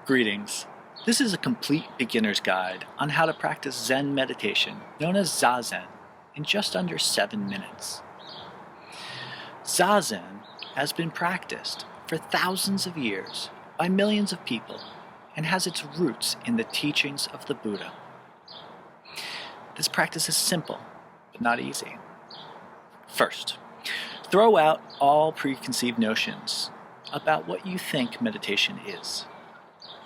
Greetings. This is a complete beginner's guide on how to practice Zen meditation, known as Zazen, in just under 7 minutes. Zazen has been practiced for thousands of years by millions of people and has its roots in the teachings of the Buddha. This practice is simple, but not easy. First, throw out all preconceived notions about what you think meditation is.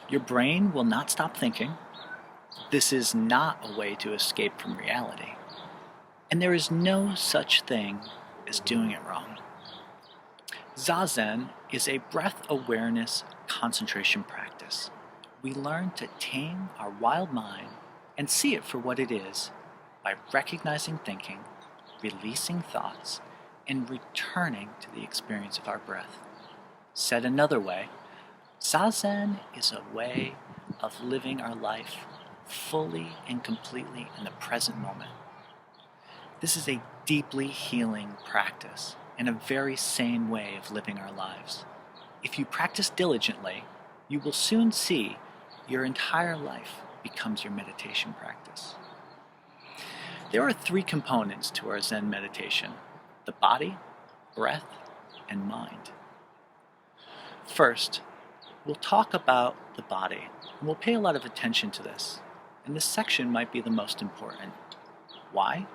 Your brain will not stop thinking. This is not a way to escape from reality. And there is no such thing as doing it wrong. Zazen is a breath awareness concentration practice. We learn to tame our wild mind and see it for what it is by recognizing thinking, releasing thoughts, and returning to the experience of our breath. Said another way, Zazen is a way of living our life fully and completely in the present moment. This is a deeply healing practice and a very sane way of living our lives. If you practice diligently, you will soon see your entire life becomes your meditation practice. There are 3 components to our Zen meditation: the body, breath, and mind. First, we'll talk about the body, and we'll pay a lot of attention to this, and this section might be the most important. Why?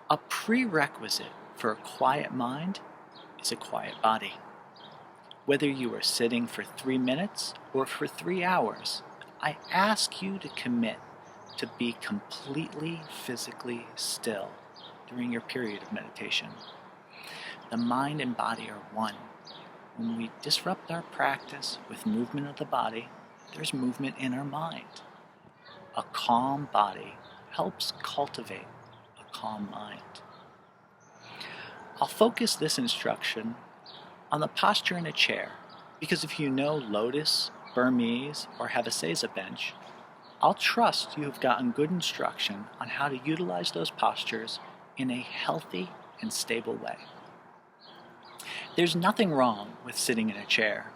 A prerequisite for a quiet mind is a quiet body. Whether you are sitting for 3 minutes or for 3 hours, I ask you to commit to be completely physically still during your period of meditation. The mind and body are one. When we disrupt our practice with movement of the body, there's movement in our mind. A calm body helps cultivate a calm mind. I'll focus this instruction on the posture in a chair, because if you know Lotus, Burmese, or have a Seiza bench, I'll trust you have gotten good instruction on how to utilize those postures in a healthy and stable way. There's nothing wrong with sitting in a chair.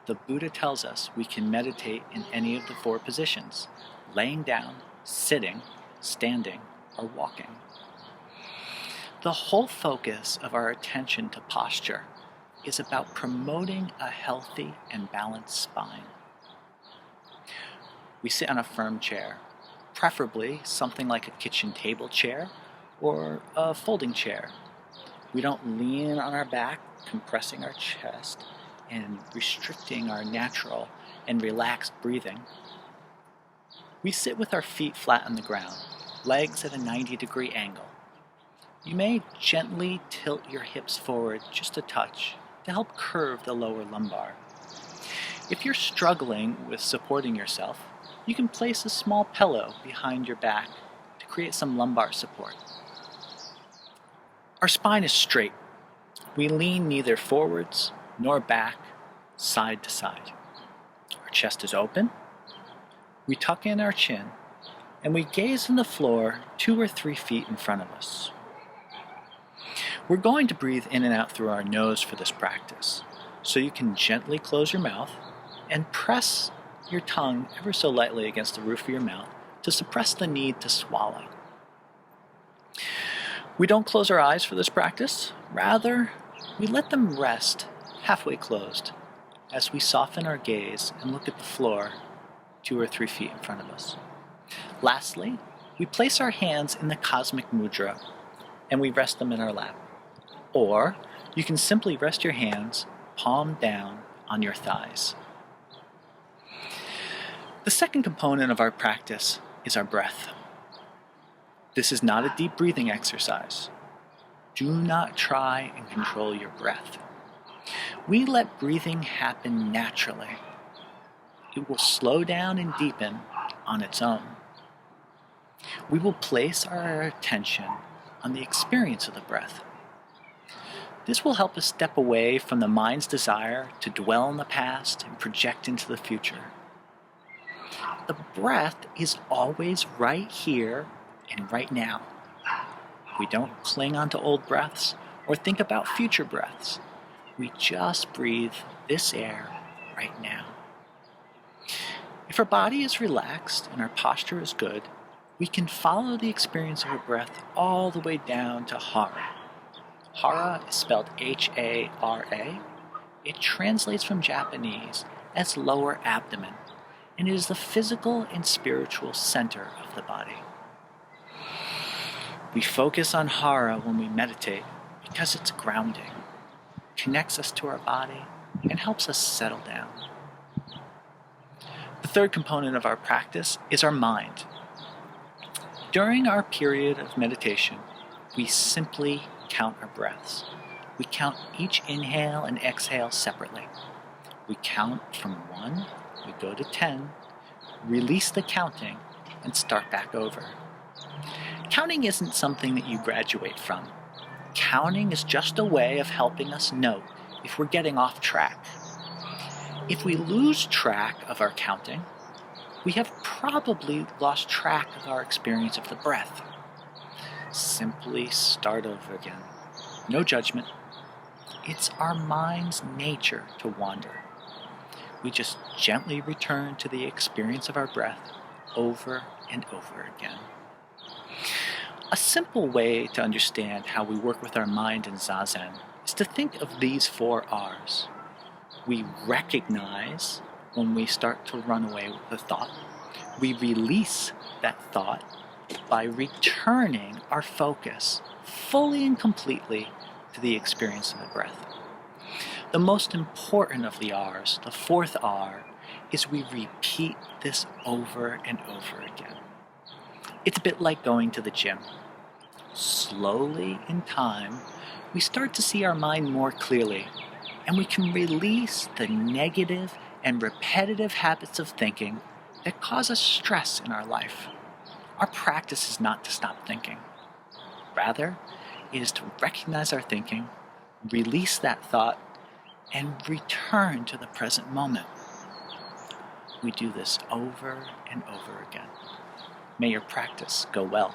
The Buddha tells us we can meditate in any of the 4 positions: laying down, sitting, standing, or walking. The whole focus of our attention to posture is about promoting a healthy and balanced spine. We sit on a firm chair, preferably something like a kitchen table chair or a folding chair. We don't lean on our back, compressing our chest and restricting our natural and relaxed breathing. We sit with our feet flat on the ground, legs at a 90-degree angle. You may gently tilt your hips forward just a touch to help curve the lower lumbar. If you're struggling with supporting yourself, you can place a small pillow behind your back to create some lumbar support. Our spine is straight. We lean neither forwards nor back, side to side. Our chest is open. We tuck in our chin, and we gaze on the floor 2 or 3 feet in front of us. We're going to breathe in and out through our nose for this practice, so you can gently close your mouth and press your tongue ever so lightly against the roof of your mouth to suppress the need to swallow. We don't close our eyes for this practice. Rather, we let them rest halfway closed as we soften our gaze and look at the floor 2 or 3 feet in front of us. Lastly, we place our hands in the cosmic mudra and we rest them in our lap. Or you can simply rest your hands palm down on your thighs. The second component of our practice is our breath. This is not a deep breathing exercise. Do not try and control your breath. We let breathing happen naturally. It will slow down and deepen on its own. We will place our attention on the experience of the breath. This will help us step away from the mind's desire to dwell in the past and project into the future. The breath is always right here and right now. We don't cling onto old breaths or think about future breaths. We just breathe this air right now. If our body is relaxed and our posture is good, we can follow the experience of our breath all the way down to Hara. Hara is spelled H-A-R-A. It translates from Japanese as lower abdomen, and it is the physical and spiritual center of the body. We focus on Hara when we meditate because it's grounding, connects us to our body, and helps us settle down. The third component of our practice is our mind. During our period of meditation, we simply count our breaths. We count each inhale and exhale separately. We count from 1, we go to 10, release the counting, and start back over. Counting isn't something that you graduate from. Counting is just a way of helping us note if we're getting off track. If we lose track of our counting, we have probably lost track of our experience of the breath. Simply start over again. No judgment. It's our mind's nature to wander. We just gently return to the experience of our breath over and over again. A simple way to understand how we work with our mind in Zazen is to think of these 4 R's. We recognize when we start to run away with a thought. We release that thought by returning our focus fully and completely to the experience of the breath. The most important of the R's, the 4th R, is we repeat this over and over again. It's a bit like going to the gym. Slowly, in time, we start to see our mind more clearly, and we can release the negative and repetitive habits of thinking that cause us stress in our life. Our practice is not to stop thinking. Rather, it is to recognize our thinking, release that thought, and return to the present moment. We do this over and over again. May your practice go well.